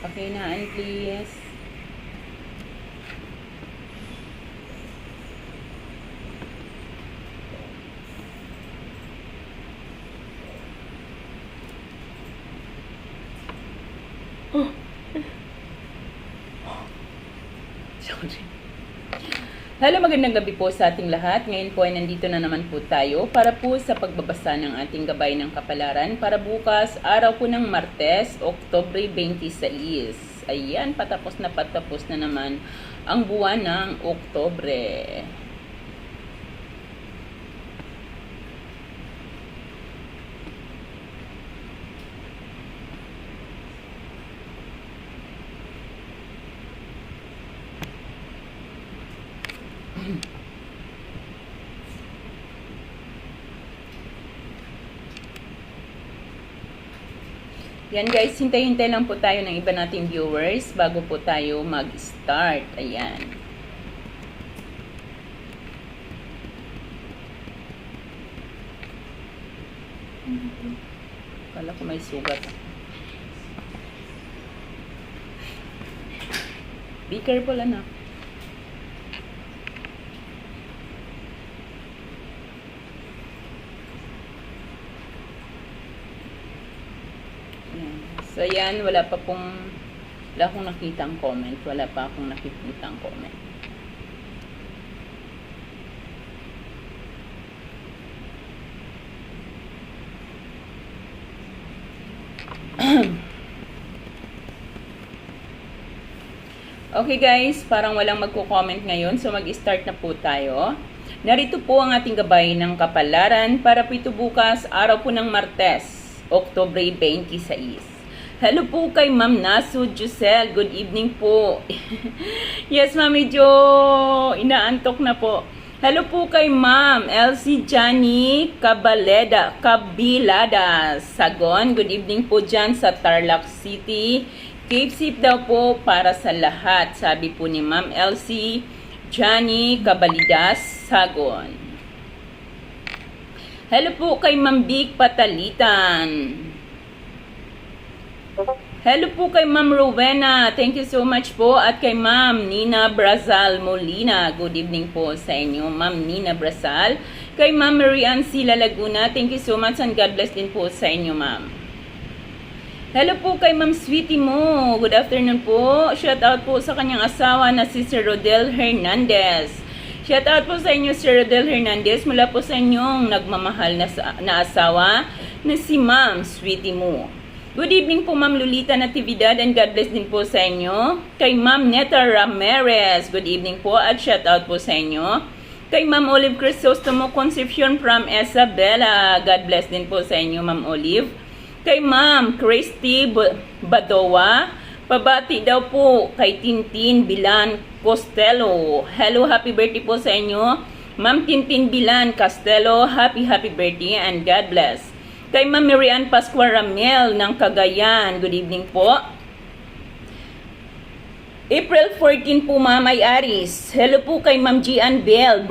Pakinaan, please. Oh. Sorry. Hello, magandang gabi po sa ating lahat. Ngayon po ay nandito na naman po tayo para po sa pagbabasa ng ating gabay ng kapalaran para bukas, araw po ng Martes, Oktubre 26. Ayan, patapos na naman ang buwan ng Oktubre. Yan guys, hintay-hintay lang po tayo ng iba nating viewers bago po tayo mag-start. Ayan. Kala ko may sugat. Be careful, anak. So, yan, wala akong nakitang comment. Wala pa akong nakikitang comment. Okay guys, parang walang magko-comment ngayon. So, mag-start na po tayo. Narito po ang ating gabay ng kapalaran para po ito bukas, araw po ng Martes, Oktubre 26. Hello po kay Ma'am Nasu Giselle. Good evening po. Yes, Mami Jo. Inaantok na po. Hello po kay Ma'am Elsie Jani Cabilada. Sagon. Good evening po dyan sa Tarlac City. Keep safe daw po para sa lahat. Sabi po ni Ma'am Elsie Jani Cabalidas. Sagon. Hello po kay Ma'am Big Patalitan. Hello po kay Ma'am Rowena. Thank you so much po. At kay Ma'am Nina Brazal Molina. Good evening po sa inyo, Ma'am Nina Brazal. Kay Ma'am Marian Sila Laguna. Thank you so much and God bless din po sa inyo, Ma'am. Hello po kay Ma'am Sweetie Mo. Good afternoon po. Shout out po sa kanyang asawa na si Sir Rodel Hernandez. Shout out po sa inyo, Sir Rodel Hernandez. Mula po sa inyong nagmamahal na asawa na si Ma'am Sweetie Mo. Good evening po Ma'am Lolita Natividad and God bless din po sa inyo. Kay Ma'am Neta Ramirez, good evening po at shout out po sa inyo. Kay Ma'am Olive Crisostomo Concepcion from Isabela, God bless din po sa inyo Ma'am Olive. Kay Ma'am Christy Badoa, pabati daw po kay Tintin Bilan Costello. Hello, happy birthday po sa inyo. Ma'am Tintin Bilan Costello, happy birthday and God bless. Kay Ma'am Marian Pascua Ramiel ng Cagayan, good evening po. April 14 po Ma'am ay Aris. Hello po kay Ma'am Gian Bell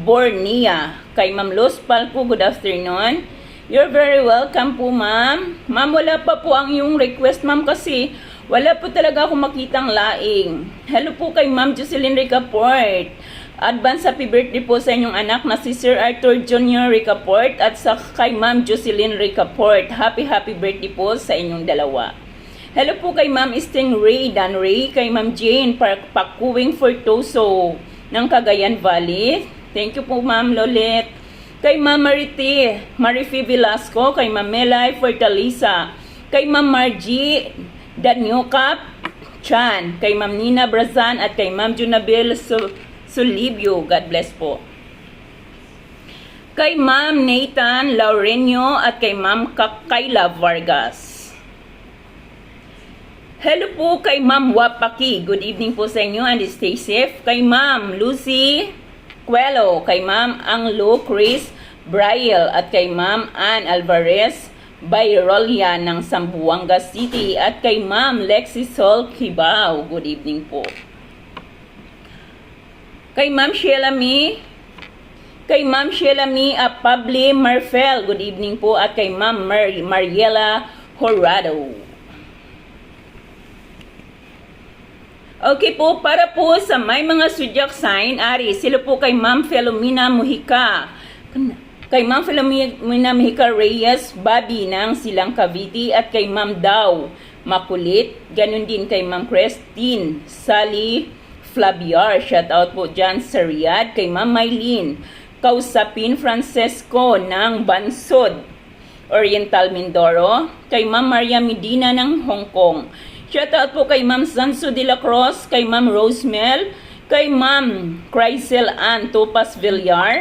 Bornia. Kay Ma'am Los Palco, good afternoon. You're very welcome po Ma'am. Ma'am, wala pa po ang yung request Ma'am kasi wala po talaga akong makitang laing. Hello po kay Ma'am Jocelyn Ricaport. Advance happy birthday po sa inyong anak na si Sir Arthur Jr. Ricaport at sa kay Ma'am Jocelyn Ricaport. Happy birthday po sa inyong dalawa. Hello po kay Ma'am Stingray Danray, kay Ma'am Jane Pakuwing Fortoso ng Cagayan Valley. Thank you po Ma'am Lolet. Kay Ma'am Marifi Velasco, kay Ma'am Melay Fortaleza, kay Ma'am Margie Danyokap Chan, kay Ma'am Nina Brazan at kay Ma'am Junabel Solibio, God bless po. Kay Ma'am Nathan Laurenio at kay Ma'am Kayla Vargas. Hello po kay Ma'am Wapaki, good evening po sa inyo and stay safe. Kay Ma'am Lucy Cuelo, kay Ma'am Anglo Chris Braille at kay Ma'am Ann Alvarez Bayrolia ng Zamboanga City at kay Ma'am Lexi Sol Kibao, good evening po. Kay Ma'am Sheila Mi Pabli Marfel, good evening po. At kay Ma'am Mariela Horado. Okay po, para po sa may mga zodiac sign, Aries, sila po kay Ma'am Filomena Mujica. Kay Ma'am Filomena Mujica Reyes, Bobby ng Silang Cavite, at kay Ma'am Daw Makulit. Ganun din kay Ma'am Christine Sally Flaviar. Shout out po dyan sa Riyadh. Kay Ma'am Maylene Kausapin Francesco ng Bansod, Oriental Mindoro. Kay Ma'am Maria Medina ng Hong Kong. Shout out po kay Ma'am Sanso de la Cruz, kay Ma'am Rosemel, kay Ma'am Chrysel Ann Topas Villar,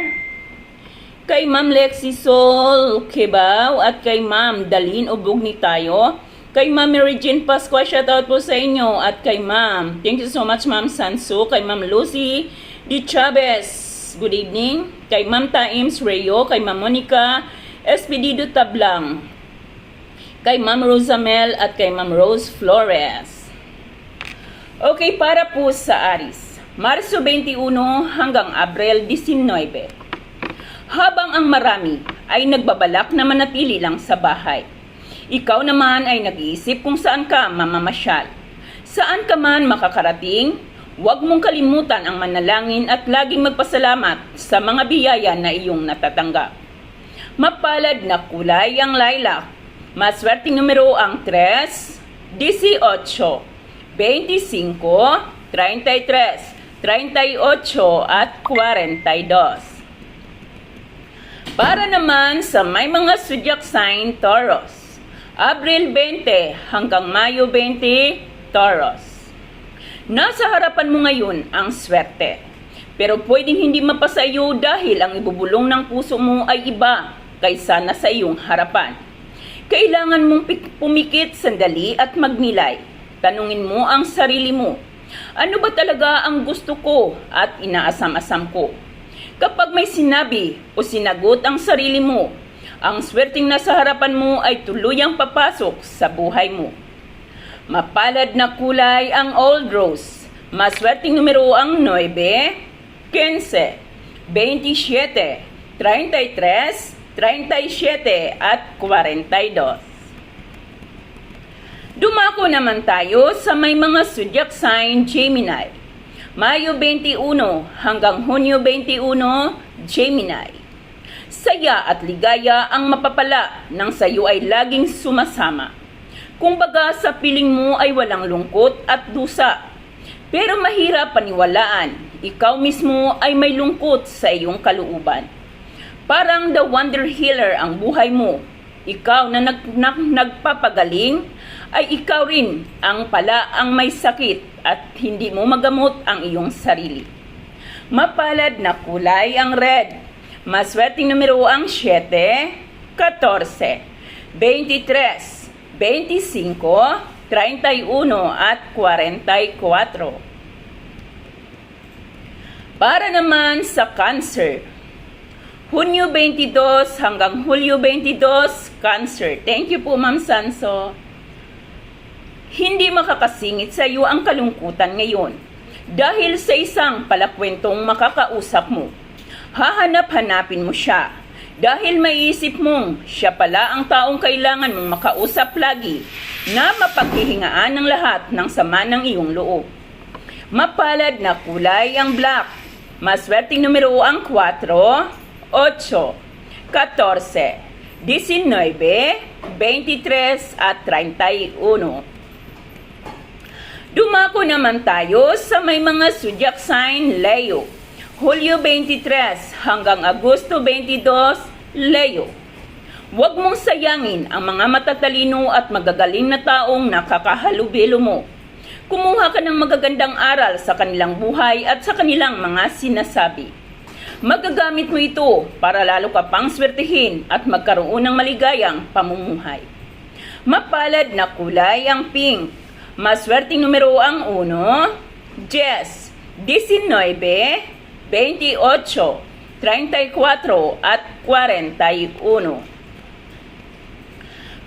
kay Ma'am Lexi Sol Kebao, at kay Ma'am Dalin Ubugni tayo, kay Ma'am Mary Jane Pascua, shout out po sa inyo, at kay Ma'am, thank you so much Ma'am Sanso, kay Ma'am Lucy Di Chavez, good evening, kay Ma'am Taims Rayo, kay Ma'am Monica Espedido Tablang, kay Ma'am Rosamel, at kay Ma'am Rose Flores. Okay, para po sa Aries, Marso 21 hanggang Abril 19. Habang ang marami ay nagbabalak na manatili lang sa bahay, ikaw naman ay nag-iisip kung saan ka mamamasyal. Saan ka man makakarating, huwag mong kalimutan ang manalangin at laging magpasalamat sa mga biyaya na iyong natatanggap. Mapalad na kulay ang lilac. Maswerteng numero ang 3, 18, 25, 33, 38 at 42. Para naman sa may mga zodiac sign Taurus, Abril 20 hanggang Mayo 20, Taurus. Nasa harapan mo ngayon ang swerte, pero pwedeng hindi mapasa iyo dahil ang ibubulong ng puso mo ay iba kaysa nasa iyong harapan. Kailangan mong pumikit sandali at magnilay. Tanungin mo ang sarili mo, ano ba talaga ang gusto ko at inaasam-asam ko? Kapag may sinabi o sinagot ang sarili mo, ang swerteng nasa harapan mo ay tuluyang papasok sa buhay mo. Mapalad na kulay ang old rose. Maswerteng numero ang 9, 15, 27, 33, 37 at 42. Dumako naman tayo sa may mga zodiac sign Gemini. Mayo 21 hanggang Hunyo 21, Gemini. Saya at ligaya ang mapapala nang sa iyo ay laging sumasama. Kumbaga sa piling mo ay walang lungkot at dusa. Pero mahirap paniwalaan, ikaw mismo ay may lungkot sa iyong kalooban. Parang the wonder healer ang buhay mo. Ikaw na nagpapagaling, ay ikaw rin ang pala ang may sakit at hindi mo magamot ang iyong sarili. Mapalad na kulay ang red. Maswerteng numero ang 7, 14, 23, 25, 31 at 44. Para naman sa Cancer, Hunyo 22 hanggang Hulyo 22, Cancer. Thank you po, Ma'am Sanso. Hindi makakasingit sa iyo ang kalungkutan ngayon dahil sa isang palakwentong makakausap mo. Hahanap-hanapin mo siya dahil maiisip mong siya pala ang taong kailangan mong makausap lagi na mapaghihingaan ng lahat ng sama ng iyong loob. Mapalad na kulay ang black. Maswerteng numero ang 4, 8, 14, 19, 23 at 31. Dumako naman tayo sa may mga zodiac sign Leo. Hulyo 23 hanggang Agosto 22, Leo. Huwag mong sayangin ang mga matatalino at magagaling na taong nakakahalubilo mo. Kumuha ka ng magagandang aral sa kanilang buhay at sa kanilang mga sinasabi. Magagamit mo ito para lalo ka pang swertihin at magkaroon ng maligayang pamumuhay. Mapalad na kulay ang pink. Maswerteng numero ang 1, 10, 19, 28, 34 at 41.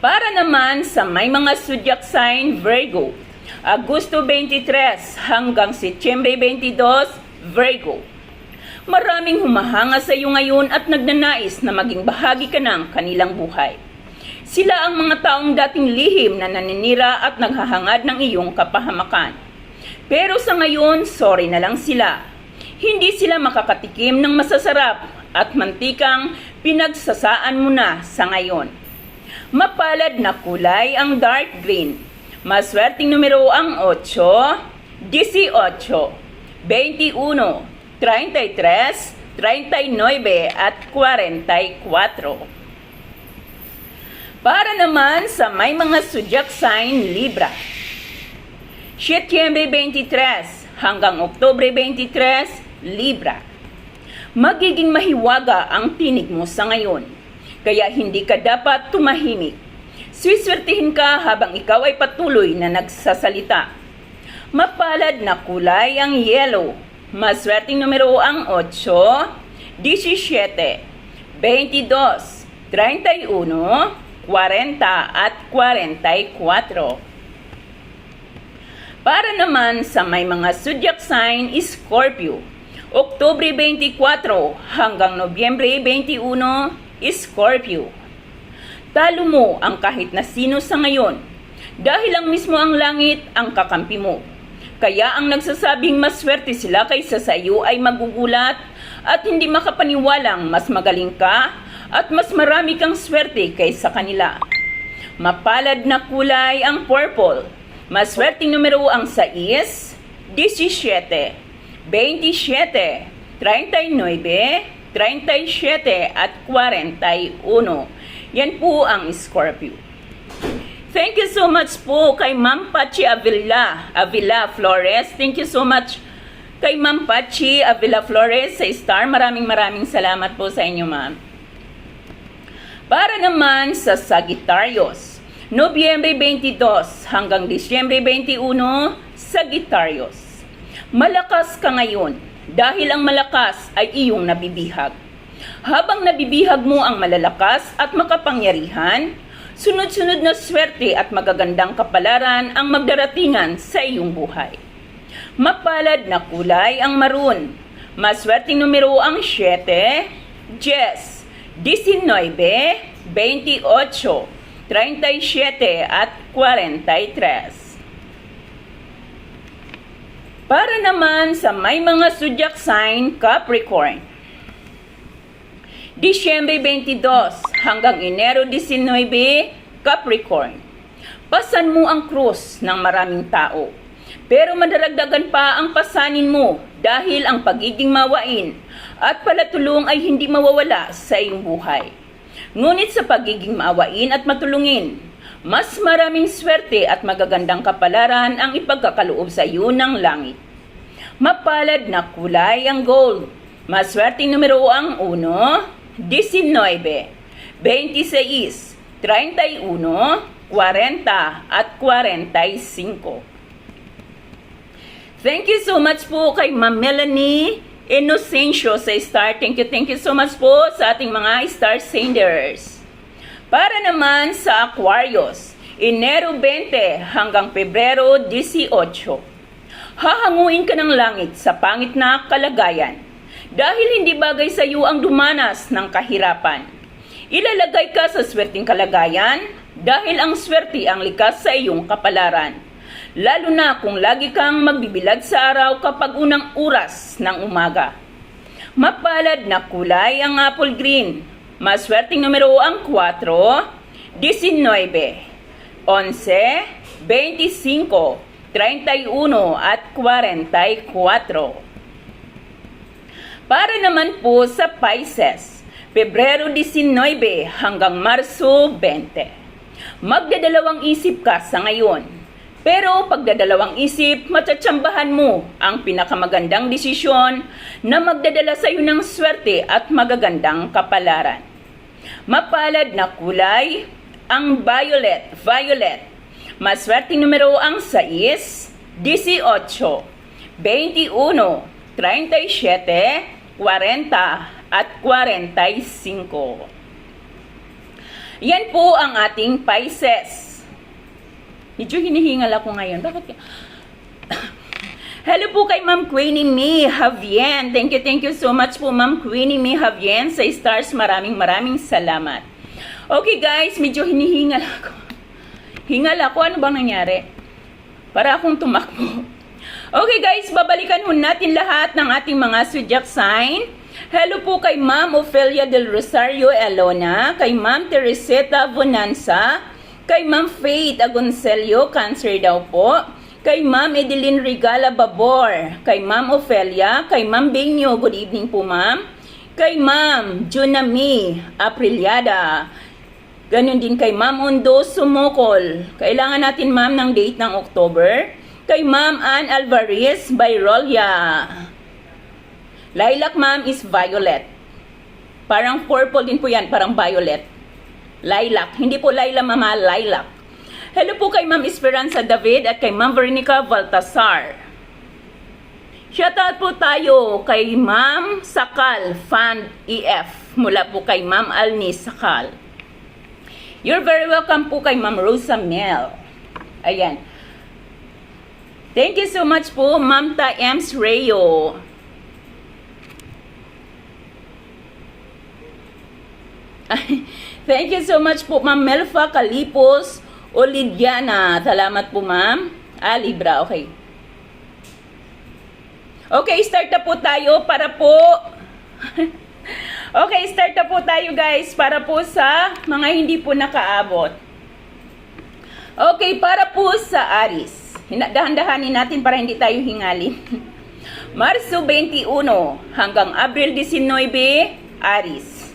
Para naman sa may mga zodiac sign Virgo, Agosto 23 hanggang Setyembre 22, Virgo. Maraming humahanga sa iyo ngayon at nagnanais na maging bahagi ka ng kanilang buhay. Sila ang mga taong dating lihim na naninira at naghahangad ng iyong kapahamakan. Pero sa ngayon, sorry na lang sila. Hindi sila makakatikim ng masasarap at mantikang pinagsasaan mo na sa ngayon. Mapalad na kulay ang dark green. Maswerteng numero ang 8, 18, 21, 33, 39 at 44. Para naman sa may mga zodiac sign Libra. Setyembre 23 hanggang Oktubre 23, Libra. Magiging mahiwaga ang tinig mo sa ngayon, kaya hindi ka dapat tumahimik. Swiswertihin ka habang ikaw ay patuloy na nagsasalita. Mapalad na kulay ang yellow. Maswerteng numero ang 8, 17, 22, 31, 40 at 44. Para naman sa may mga zodiac sign Scorpio, Oktubre 24 hanggang Nobyembre 21, Scorpio. Talo mo ang kahit na sino sa ngayon, dahil ang mismo ang langit ang kakampi mo. Kaya ang nagsasabing maswerte sila kaysa sa iyo ay magugulat at hindi makapaniwalang mas magaling ka at mas marami kang swerte kaysa kanila. Mapalad na kulay ang purple. Maswerteng numero ang 6, 17, 27, 39, 37 at 41. Yan po ang Scorpio. Thank you so much po kay Ma'am Pachi Avila Flores. Thank you so much kay Ma'am Pachi Avila Flores sa Star. Maraming salamat po sa inyo, ma'am. Para naman sa Sagittarius, Nobyembre 22 hanggang Disyembre 21, Sagittarius. Malakas ka ngayon dahil ang malakas ay iyong nabibihag. Habang nabibihag mo ang malalakas at makapangyarihan, sunod-sunod na swerte at magagandang kapalaran ang magdaratingan sa iyong buhay. Mapalad na kulay ang maroon. Maswerteng numero ang 7, 10, 19, 28, 37 at 43. Para naman sa may mga zodiac sign Capricorn, Disyembre 22 hanggang Enero 19, Capricorn. Pasan mo ang krus ng maraming tao, pero madaragdagan pa ang pasanin mo dahil ang pagiging mawain at palatulong ay hindi mawawala sa iyong buhay. Ngunit sa pagiging maawain at matulungin, mas maraming swerte at magagandang kapalaran ang ipagkakaloob sa iyo ng langit. Mapalad na kulay ang gold. Maswerteng numero ang 1, 19, 26, 31, 40 at 45. Thank you so much po kay Ma'am Melanie Inocencio sa Star. Thank you so much po sa ating mga Star Senders. Para naman sa Aquarius, Enero 20 hanggang Pebrero 18. Hahanguin ka ng langit sa pangit na kalagayan dahil hindi bagay sa iyo ang dumanas ng kahirapan. Ilalagay ka sa swerteng kalagayan dahil ang swerte ang likas sa iyong kapalaran. Lalo na kung lagi kang magbibilad sa araw kapag unang oras ng umaga. Mapalad na kulay ang apple green. Maswerteng numero ang 4, 19, 11, 25, 31 at 44. Para naman po sa Pisces, Pebrero 19 hanggang Marso 20. Magdadalawang isip ka sa ngayon. Pero pagdadalawang isip, matsatsambahan mo ang pinakamagandang desisyon na magdadala sa iyo ng swerte at magagandang kapalaran. Mapalad na kulay ang violet. Maswerteng numero ang 6, 18, 21, 37, 40 at 45. Yan po ang ating Pisces. Medyo hinihingal ako ngayon. Bakit? Hello po kay Ma'am Queenie May Havien. Thank you so much po Ma'am Queenie May Havien sa Stars. Maraming salamat. Okay guys, medyo hinihingal ako. Hingal ako. Ano bang nangyari? Para akong tumakbo. Okay guys, babalikan ho natin lahat ng ating mga zodiac sign. Hello po kay Ma'am Ofelia del Rosario Elona, kay Ma'am Teresita Bonanza, kay Ma'am Faith Agoncelio, Cancer daw po, kay Ma'am Edeline Regala Babor, kay Ma'am Ofelia, kay Ma'am Benyo, good evening po ma'am, kay Ma'am Junami Apriliada, ganun din kay Ma'am Ondo Sumokol. Kailangan natin ma'am ng date ng October. Kay Ma'am Ann Alvarez Bayrolia. Lilac ma'am is violet. Parang purple din po yan, parang violet. Lilac, hindi po Laila mama, lilac. Hello po kay Ma'am Esperanza David at kay Ma'am Veronica Baltasar. Shoutout po tayo kay Ma'am Sakal Fund EF mula po kay Ma'am Alnis Sakal. You're very welcome po kay Ma'am Rosa Mel. Ayan. Thank you so much po, Ma'am Taems Rayo. Thank you so much po, Ma'am Melfa Calipos Olidiana. Salamat po, Ma'am. Libra, okay. Okay, start na po tayo para po... Okay, start na po tayo guys para po sa mga hindi po nakaabot. Okay, para po sa Aries. Dahan-dahanin natin para hindi tayo hingali. Marso 21 hanggang Abril 19, Aries.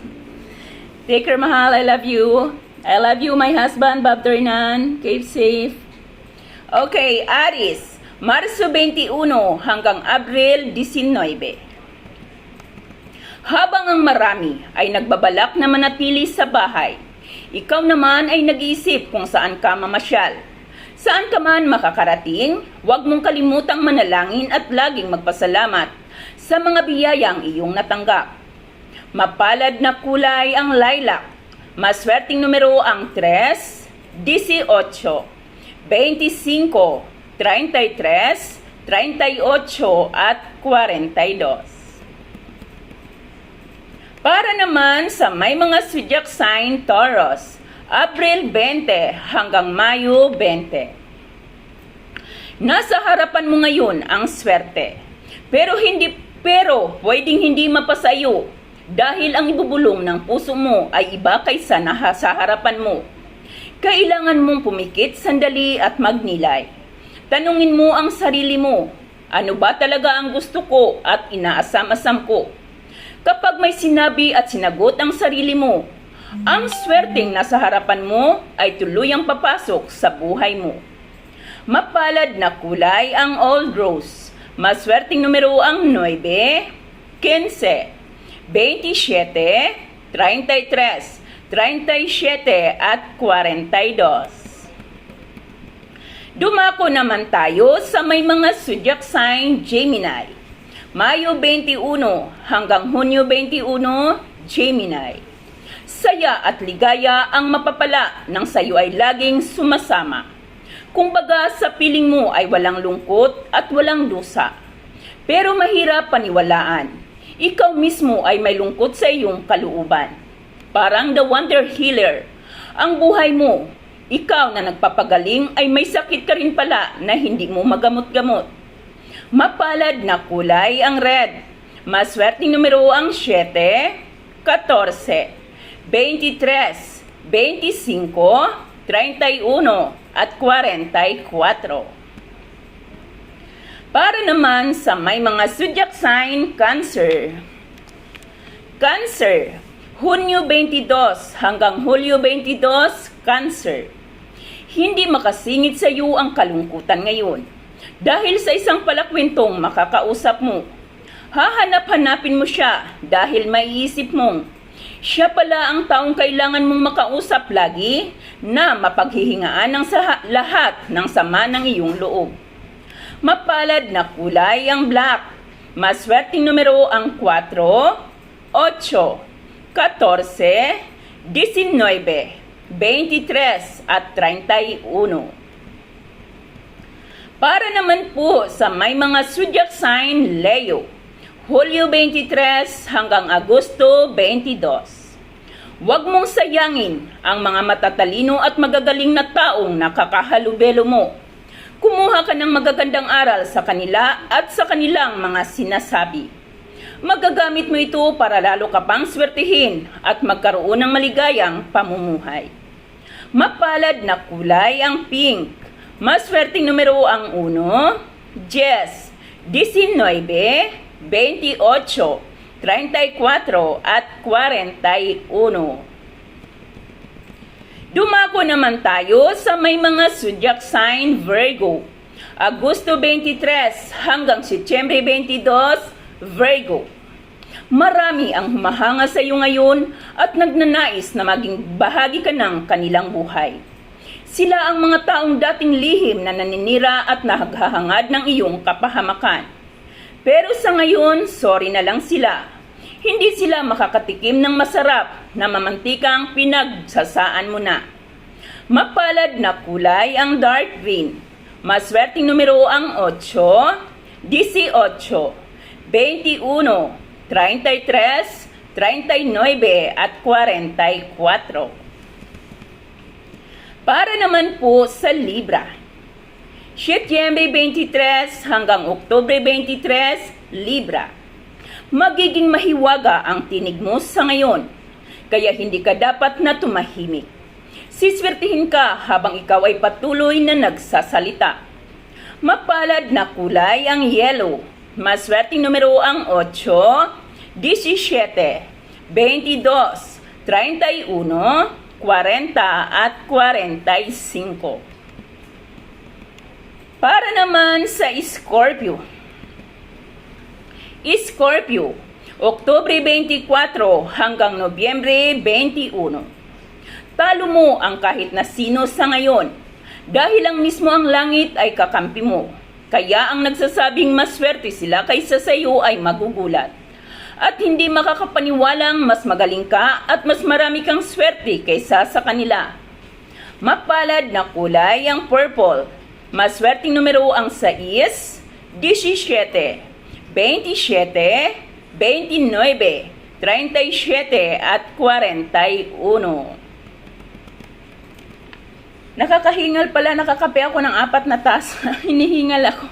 Take care, mahal. I love you. I love you, my husband, Bob Dornan. Keep safe. Okay, Aries. Marso 21 hanggang Abril 19. Habang ang marami ay nagbabalak na manatili sa bahay, ikaw naman ay nag-iisip kung saan ka mamasyal. Saan ka man makakarating, huwag mong kalimutang manalangin at laging magpasalamat sa mga biyayang iyong natanggap. Mapalad na kulay ang lilac. Maswerteng numero ang 3, 18, 25, 33, 38 at 42. Para naman sa may mga zodiac sign Taurus, April 20 hanggang Mayo 20. Nasa harapan mo ngayon ang swerte. Pero pwedeng hindi mapasayo dahil ang ibubulong ng puso mo ay iba kaysa sa harapan mo. Kailangan mong pumikit sandali at magnilay. Tanungin mo ang sarili mo, ano ba talaga ang gusto ko at inaasam-asam ko? Kapag may sinabi at sinagot ang sarili mo, ang swerteng nasa harapan mo ay tuluyang papasok sa buhay mo. Mapalad na kulay ang old rose. Maswerteng numero ang 9, 15, 27, 33, 37 at 42. Dumako naman tayo sa may mga zodiac sign Gemini. Mayo 21 hanggang Hunyo 21, Gemini. Saya at ligaya ang mapapala nang sayo ay laging sumasama. Kumbaga sa piling mo ay walang lungkot at walang dusa. Pero mahirap paniwalaan. Ikaw mismo ay may lungkot sa iyong kalooban. Parang the wonder healer. Ang buhay mo, ikaw na nagpapagaling ay may sakit ka rin pala na hindi mo magamot-gamot. Mapalad na kulay ang red. Maswerteng numero ang 7, 14, 23, 25, 31 at 44. Para naman sa may mga zodiac sign Cancer. Cancer, Hunyo 22 hanggang Hulyo 22, Cancer. Hindi makasingit sa iyo ang kalungkutan ngayon dahil sa isang palakwentong makakausap mo. Hahanap-hanapin mo siya dahil maiisip mong siya pala ang taong kailangan mong makausap lagi na mapaghihingaan ng lahat ng sama ng iyong loob. Mapalad na kulay ang black. Maswerteng numero ang 4, 8, 14, 19, 23 at 31. Para naman po sa may mga zodiac sign Leo. Hulyo 23 hanggang Agosto 22. Huwag mong sayangin ang mga matatalino at magagaling na taong nakakahalubelo mo. Kumuha ka ng magagandang aral sa kanila at sa kanilang mga sinasabi. Magagamit mo ito para lalo ka pang swertihin at magkaroon ng maligayang pamumuhay. Mapalad na kulay ang pink. Maswerteng numero ang 1, 10, 19, 28, 34 at 41. Dumako naman tayo sa may mga zodiac sign Virgo. Agosto 23 hanggang Setyembre 22, Virgo. Marami ang humahanga sa iyo ngayon at nagnanais na maging bahagi ka ng kanilang buhay. Sila ang mga taong dating lihim na naninira at naghahangad ng iyong kapahamakan. Pero sa ngayon, sorry na lang sila. Hindi sila makakatikim ng masarap na mamantikang pinagsasaan mo na. Mapalad na kulay ang dark green. Maswerteng numero ang 8, 18, 21, 33, 39 at 44. Para naman po sa Libra. Setyembre 23 hanggang Oktubre 23, Libra. Magiging mahiwaga ang tinig mo sa ngayon, kaya hindi ka dapat na tumahimik. Siswertihin ka habang ikaw ay patuloy na nagsasalita. Mapalad na kulay ang yellow. Maswerteng numero ang 8, 17, 22, 31, 40 at 45. Para naman sa Scorpio. Scorpio, Oktubre 24 hanggang Nobyembre 21. Talo mo ang kahit na sino sa ngayon dahil ang mismo ang langit ay kakampi mo. Kaya ang nagsasabing maswerte sila kaysa sa iyo ay magugulat. At hindi makakapaniwalang mas magaling ka at mas marami kang swerte kaysa sa kanila. Mapalad na kulay ang purple. Maswerteng numero ang 6, 17, 27, 29, 37 at 41. Nakakahingal pala, nakakape ako ng 4 na tasa. Hinihingal ako.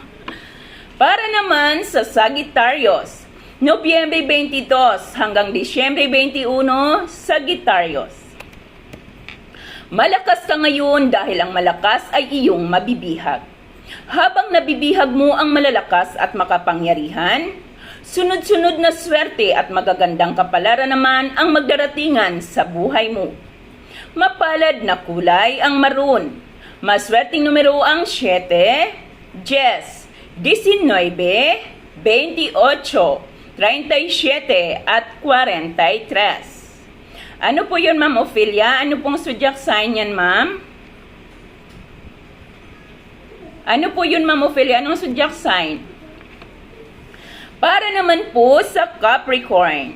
Para naman sa Sagittarius, Nobyembre 22 hanggang Disyembre 21, Sagittarius. Malakas ka ngayon dahil ang malakas ay iyong mabibihag. Habang nabibihag mo ang malalakas at makapangyarihan, sunod-sunod na swerte at magagandang kapalaran naman ang magdaratingan sa buhay mo. Mapalad na kulay ang maroon. Maswerteng numero ang 7, 10, 19, 28, 37 at 43. Ano po yun, Ma'am Ophelia? Ano pong zodiac sign yan, Ma'am? Ano po yun, Ma'am Ophelia? Anong zodiac sign? Para naman po sa Capricorn.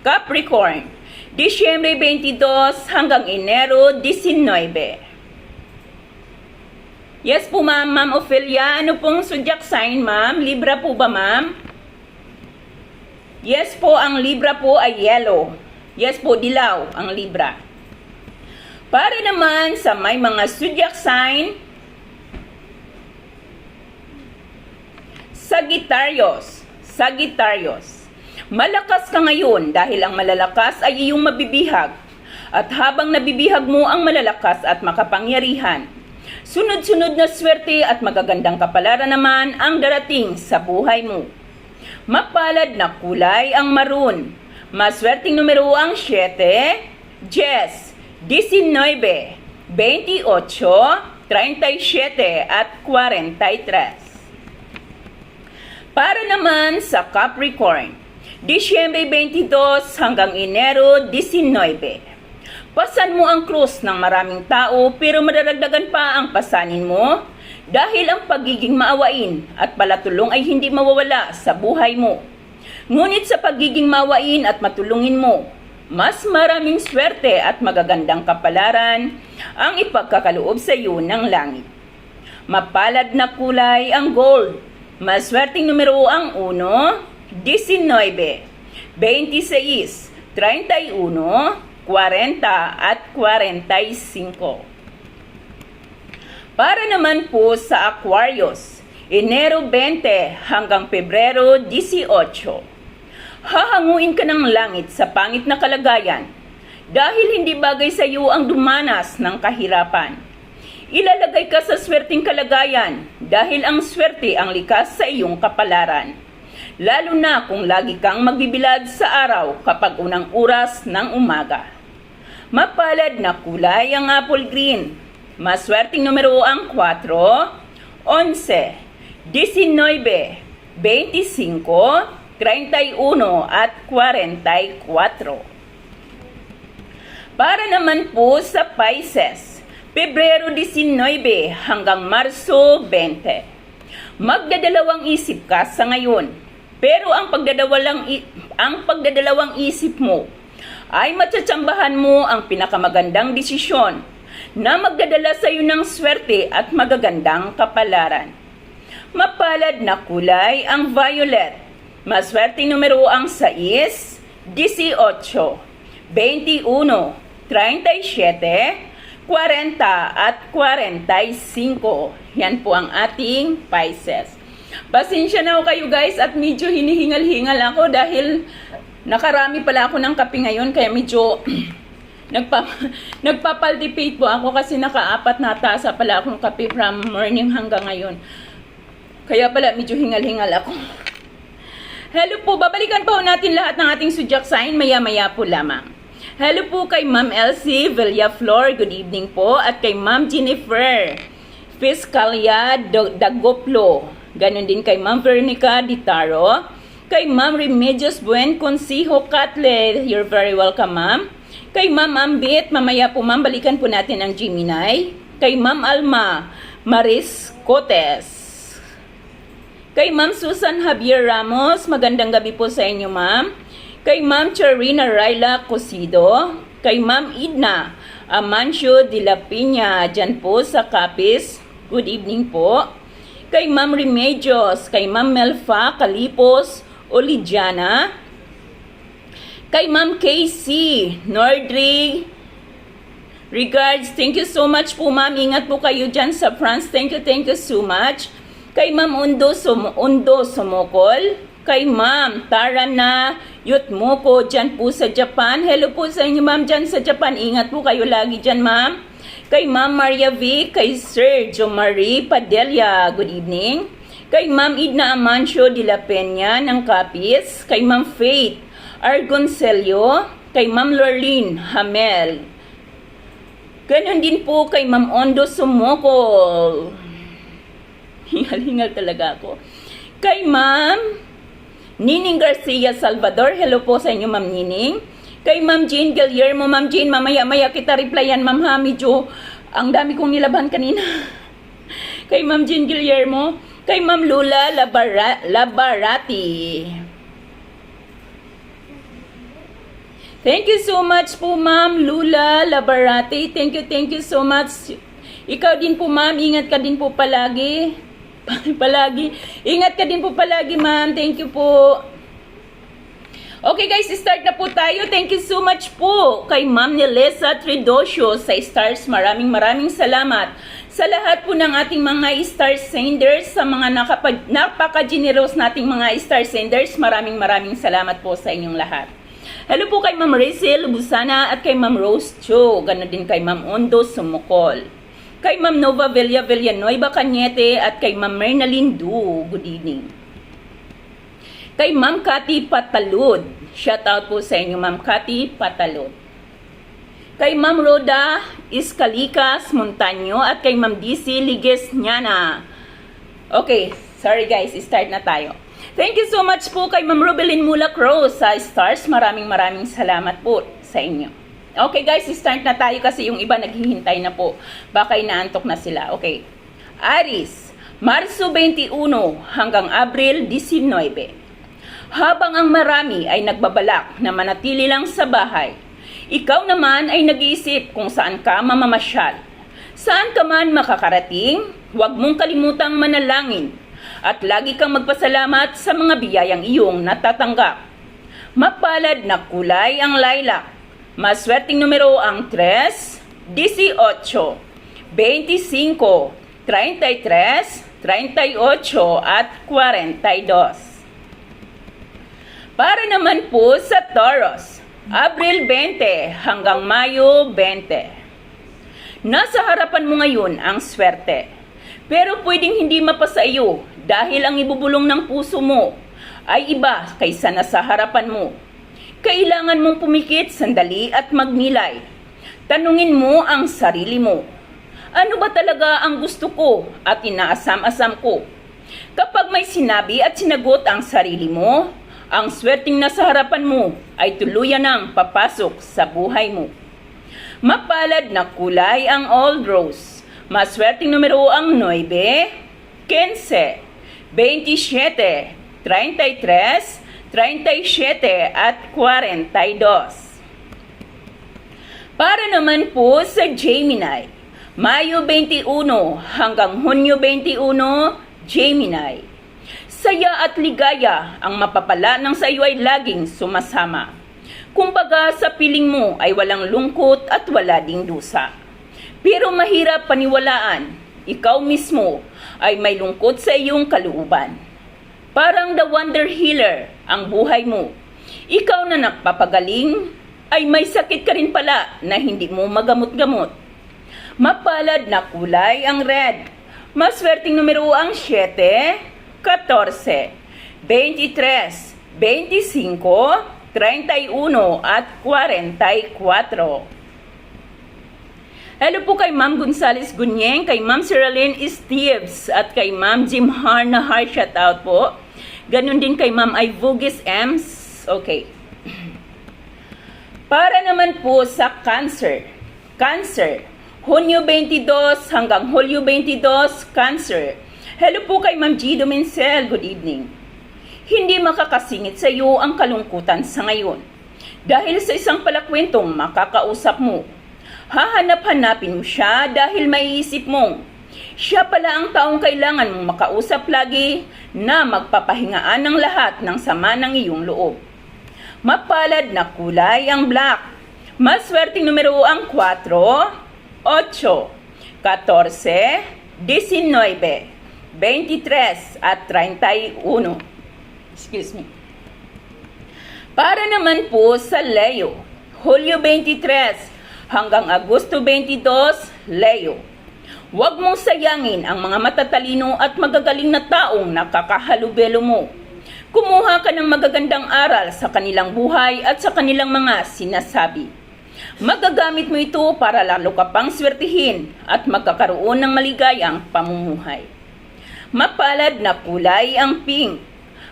Capricorn, Disyembre 22 hanggang Enero 19. Yes po, Ma'am. Ma'am Ophelia, ano pong zodiac sign, Ma'am? Libra po ba, Ma'am? Yes po, ang Libra po ay yellow. Yes po, dilaw ang Libra. Para naman sa may mga zodiac sign, Sagittarius. Sagittarius. Malakas ka ngayon dahil ang malalakas ay iyong mabibihag. At habang nabibihag mo ang malalakas at makapangyarihan, sunod-sunod na swerte at magagandang kapalaran naman ang darating sa buhay mo. Mapalad na kulay ang maroon. Maswerteng numero ang 7, 10, 19, 28, 37 at 43. Para naman sa Capricorn, Disyembre 22 hanggang Enero 19. Pasan mo ang krus ng maraming tao pero madadagdagan pa ang pasanin mo dahil ang pagiging maawain at palatulong ay hindi mawawala sa buhay mo. Ngunit sa pagiging maawain at matulungin mo, mas maraming swerte at magagandang kapalaran ang ipagkakaloob sa iyo ng langit. Mapalad na kulay ang gold. Maswerteng numero ang 1, 19, 26, 31, 40 at 45. Para naman po sa Aquarius, Enero 20 hanggang Pebrero 18. Hahanguin ka ng langit sa pangit na kalagayan dahil hindi bagay sa iyo ang dumanas ng kahirapan. Ilalagay ka sa swerteng kalagayan dahil ang swerte ang likas sa iyong kapalaran. Lalo na kung lagi kang magbibilad sa araw kapag unang oras ng umaga. Mapalad na kulay ang apple green. Maswerteng numero ang 4, 11, 19, 25, 31 at 44. Para naman po sa Pisces, Pebrero 19 hanggang Marso 20. Magdadalawang isip ka sa ngayon, pero ang pagdadalawang isip mo ay matsatsambahan mo ang pinakamagandang desisyon na magdadala sa iyo ng swerte at magagandang kapalaran. Mapalad na kulay ang violet. Maswerteng numero ang 6, 18, 21, 37, 40 at 45. Yan po ang ating Pisces. Pasensya na ho kayo guys at medyo hinihingal-hingal ako dahil nakarami pala ako ng kape ngayon kaya medyo nagpapaltipate po ako kasi naka-4 na tasa pala akong kape from morning hanggang ngayon. Kaya pala medyo hingal-hingal ako. Hello po, babalikan po natin lahat ng ating zodiac sign maya-maya po lamang. Hello po kay Ma'am Elsie Villaflor, good evening po. At kay Ma'am Jennifer Fiscalia Dagoplo. Ganon din kay Ma'am Veronica Ditaro. Kay Ma'am Remedios Buen Consijo Catle, you're very welcome ma'am. Kay Ma'am Ambit, mamaya po ma'am, balikan po natin ang Gemini. Kay Ma'am Alma Maris Cotes. Kay Ma'am Susan Javier Ramos, magandang gabi po sa inyo ma'am. Kay Ma'am Charina Raila Cosido. Kay Ma'am Idna Amancio de la Piña, dyan po sa Capiz, good evening po. Kay Ma'am Remedios, kay Ma'am Melfa Calipos Olidiana. Kay Ma'am Casey Nordri, regards, thank you so much po ma'am. Ingat po kayo dyan sa France. Thank you so much. Kay Ma'am Undo Sumokol. Kay Ma'am Tarana Yutmoko dyan po sa Japan. Hello po sa inyo ma'am dyan sa Japan. Ingat po kayo lagi dyan ma'am. Kay Ma'am Maria V. Kay Sir Jo Marie Padilla, good evening. Kay Ma'am Idna Amancio de la Peña ng Capiz. Kay Ma'am Faith Argoncelio. Kay Ma'am Lorlene Hamel. Ganon din po kay Ma'am Ondo Sumokol. Hingal-hingal talaga ako. Kay Ma'am Nining Garcia Salvador. Hello po sa inyo Ma'am Nining. Kay Ma'am Jane Guillermo. Ma'am Jane, mamaya-maya kita replyan Ma'am ha. Medyo ang dami kong nilaban kanina. Kay Ma'am Jane Guillermo. Kay Ma'am Lula Labarati. Thank you so much po Ma'am Lula Labarati. Thank you so much. Ikaw din po ma'am, ingat ka din po palagi. Ingat ka din po palagi ma'am. Thank you po. Okay guys, start na po tayo. Thank you so much po kay Ma'am Nelesa Tridosio sa stars. Maraming salamat sa lahat po ng ating mga star senders, sa mga napaka-generous nating mga star senders. Maraming salamat po sa inyong lahat. Hello po kay Ma'am Rachel Busana at kay Ma'am Rose Cho. Ganon din kay Ma'am Ondo Sumokol. Kay Ma'am Nova Villanueva Cañete at kay Ma'am Mernaline Du. Good evening. Kay Ma'am Cathy Patalud. Shout out po sa inyo Ma'am Cathy Patalud. Kay Ma'am Roda Iscalikas Montaño at kay Ma'am DC Liges Nyana. Okay, sorry guys, start na tayo. Thank you so much po kay Ma'am Rubelin Mulak Rose sa stars. Maraming salamat po sa inyo. Okay guys, start na tayo kasi yung iba naghihintay na po. Baka inaantok na sila. Okay. Aries, Marso 21 hanggang Abril 19. Habang ang marami ay nagbabalak na manatili lang sa bahay, ikaw naman ay nag-iisip kung saan ka mamamasyal. Saan ka man makakarating, huwag mong kalimutang manalangin at lagi kang magpasalamat sa mga biyayang iyong natatanggap. Mapalad na kulay ang lilac. Maswerteng numero ang 3, 18, 25, 33, 38 at 42. Para naman po sa Taurus, Abril 20 hanggang Mayo 20. Nasa harapan mo ngayon ang swerte. Pero pwedeng hindi mapasa iyo dahil ang ibubulong ng puso mo ay iba kaysa nasa harapan mo. Kailangan mong pumikit sandali at magnilay. Tanungin mo ang sarili mo. Ano ba talaga ang gusto ko at inaasam-asam ko? Kapag may sinabi at sinagot ang sarili mo, ang swerteng nasa harapan mo ay tuluyan ng papasok sa buhay mo. Mapalad na kulay ang old rose. Maswerteng numero ang 9, 15, 27, 33, 37 at 42. Para naman po sa Gemini, Mayo 21 hanggang Hunyo 21, Gemini. Saya at ligaya ang mapapala ng sa iyo ay laging sumasama. Kumbaga sa piling mo ay walang lungkot at wala ding dusa. Pero mahirap paniwalaan, ikaw mismo ay may lungkot sa iyong kalooban. Parang the wonder healer ang buhay mo. Ikaw na nagpapagaling ay may sakit ka rin pala na hindi mo magamot-gamot. Mapalad na kulay ang red. Maswerteng numero ang 7, 14, 23, 25, 31 at 44. Hello po kay Ma'am Gonzales Gunyeng, kay Ma'am Seraline Steves at kay Ma'am Jim Har na heart shoutout po. Ganon din kay Ma'am Ivugis Ems. Okay. Para naman po sa Cancer. Cancer, Hunyo 22 hanggang Hulyo 22, Cancer. Hello po kay Ma'am G. Domencel, good evening. Hindi makakasingit sa iyo ang kalungkutan sa ngayon. Dahil sa isang palakwentong makakausap mo. Hahanap-hanapin mo siya dahil maiisip mong siya pala ang taong kailangan mong makausap lagi na magpapahingaan ng lahat ng sama ng iyong loob. Mapalad na kulay ang black. Maswerteng numero ang 4, 8, 14, 19, 23 at 31. Excuse me. Para naman po sa Leo, Hulyo 23 hanggang Agosto 22, Leo. Huwag mong sayangin ang mga matatalino at magagaling na taong nakakahalubelo mo. Kumuha ka ng magagandang aral sa kanilang buhay at sa kanilang mga sinasabi. Magagamit mo ito para lalo ka pang swertihin at magkakaroon ng maligayang pamumuhay. Mapalad na kulay ang pink.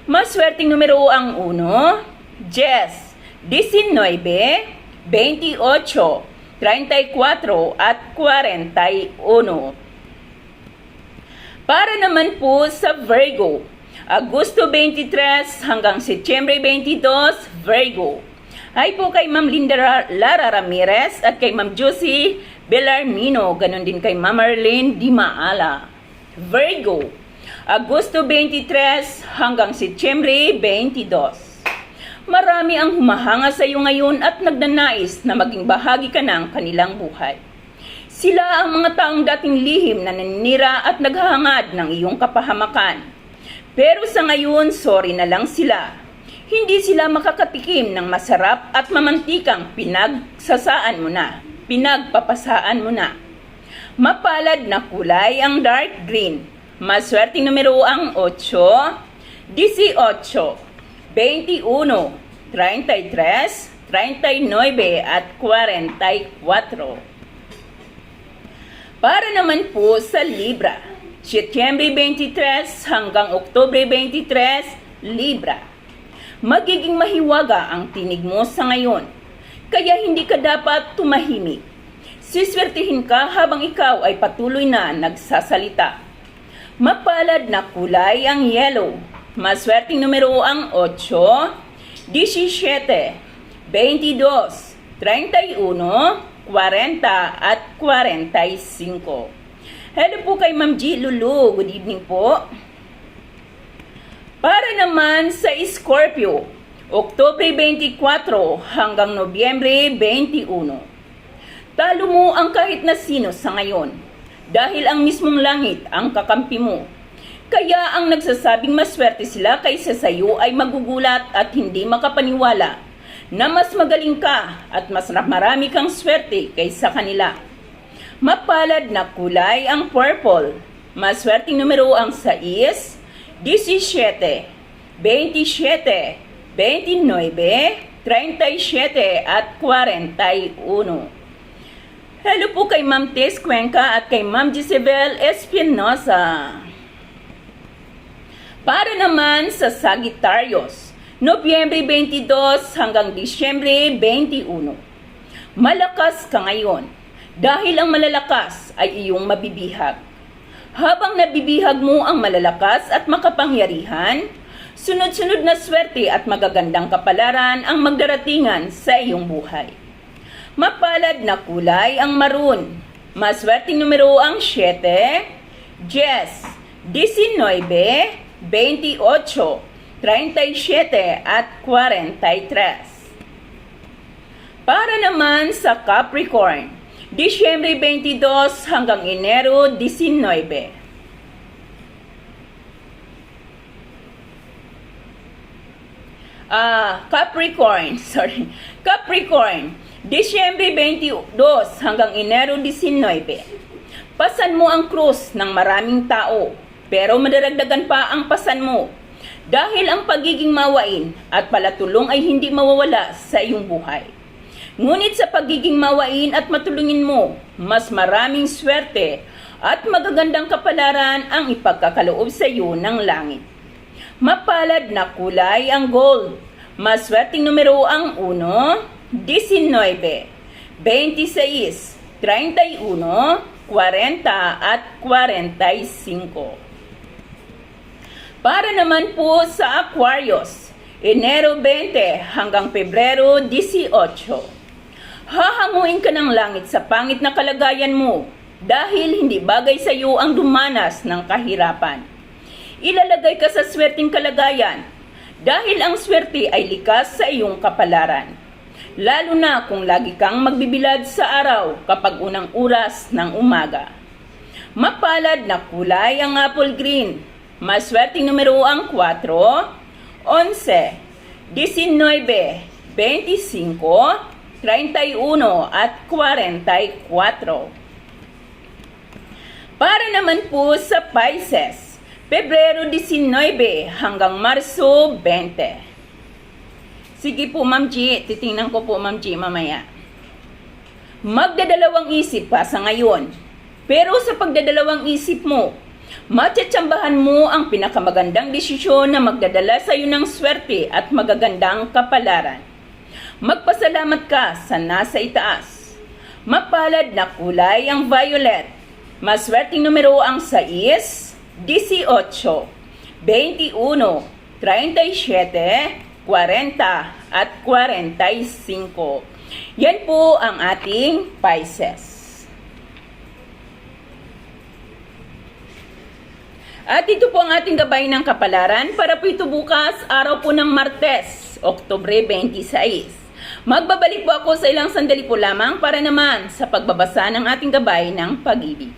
Maswerteng numero ang 1, 10, 19, 28, 34 at 41. Para naman po sa Virgo, Agosto 23 hanggang Setyembre 22, Virgo. Hi po kay Ma'am Linda Lara Ramirez at kay Ma'am Josie Belarmino, ganon din kay Ma'am Marlene Di Maala. Virgo, Agosto 23 hanggang Setyembre 22. Marami ang humahanga sa iyo ngayon at nagnanais na maging bahagi ka ng kanilang buhay. Sila ang mga taong dating lihim na naninira at naghahangad ng iyong kapahamakan. Pero sa ngayon, sorry na lang sila. Hindi sila makakatikim ng masarap at mamantikang pinagsasaan mo na, pinagpapasaan mo na. Mapalad na kulay ang dark green. Maswerteng numero ang 8, 18, 21, 33, 39 at 44. Para naman po sa Libra, Setyembre 23 hanggang Oktubre 23, Libra. Magiging mahiwaga ang tinig mo sa ngayon, kaya hindi ka dapat tumahimik. Siswertihin ka habang ikaw ay patuloy na nagsasalita. Mapalad na kulay ang yellow. Maswerteng numero ang 8, 17, 22, 31, 40 at 45. Hello po kay Ma'am G. Lulu. Good evening po. Para naman sa Scorpio, Oktubre 24 hanggang Nobyembre 21. Talo mo ang kahit na sino sa ngayon. dahil ang mismong langit ang kakampi mo. Kaya ang nagsasabing maswerte sila kaysa sa iyo ay magugulat at hindi makapaniwala na mas magaling ka at mas marami kang swerte kaysa kanila. Mapalad na kulay ang purple. Maswerteng numero ang 6, 17, 27, 29, 37 at 41. Hello po kay Ma'am Tess Cuenca at kay Ma'am Gisabel Espinosa. Para naman sa Sagittarius, Nobyembre 22 hanggang Disyembre 21. Malakas ka ngayon dahil ang malalakas ay iyong mabibihag. Habang nabibihag mo ang malalakas at makapangyarihan, sunod-sunod na swerte at magagandang kapalaran ang magdaratingan sa iyong buhay. Mapalad na kulay ang maroon. Maswerteng numero ang 7, 10, 19, 28, 37 at 43. Para naman sa Capricorn, Disyembre 22 hanggang Enero 19. Capricorn, Disyembre 22 hanggang Enero 19. Pasan mo ang krus ng maraming tao, pero madaragdagan pa ang pasan mo. Dahil ang pagiging mawain at palatulong ay hindi mawawala sa iyong buhay. Ngunit sa pagiging mawain at matulungin mo, mas maraming swerte at magagandang kapalaran ang ipagkakaloob sa iyo ng langit. Mapalad na kulay ang gold. Maswerteng numero ang 1, 19, 26, 31, 40 at 45. Para naman po sa Aquarius, Enero 20 hanggang Pebrero 18. Hahanguin ka ng langit sa pangit na kalagayan mo dahil hindi bagay sa iyo ang dumanas ng kahirapan. Ilalagay ka sa swerteng kalagayan dahil ang swerte ay likas sa iyong kapalaran. Lalo na kung lagi kang magbibilad sa araw kapag unang oras ng umaga. Mapalad na kulay ang apple green. Maswerteng numero ang 4, 11, 19, 25, 31 at 44. Para naman po sa Pisces, Pebrero 19 hanggang Marso 20. Sige po Ma'am G, titingnan ko po Ma'am G mamaya. Magdadalawang isip ka sa ngayon, pero sa pagdadalawang isip mo, matsatsambahan mo ang pinakamagandang desisyon na magdadala sa iyo ng swerte at magagandang kapalaran. Magpasalamat ka sa nasa itaas. Mapalad na kulay ang violet. Maswerteng numero ang 6, 18, 21, 37, 40 at 45. Yan po ang ating Pisces. At ito po ang ating gabay ng kapalaran para po ito bukas, araw po ng Martes, Oktubre 26. Magbabalik po ako sa ilang sandali po lamang para naman sa pagbabasa ng ating gabay ng pag-ibig.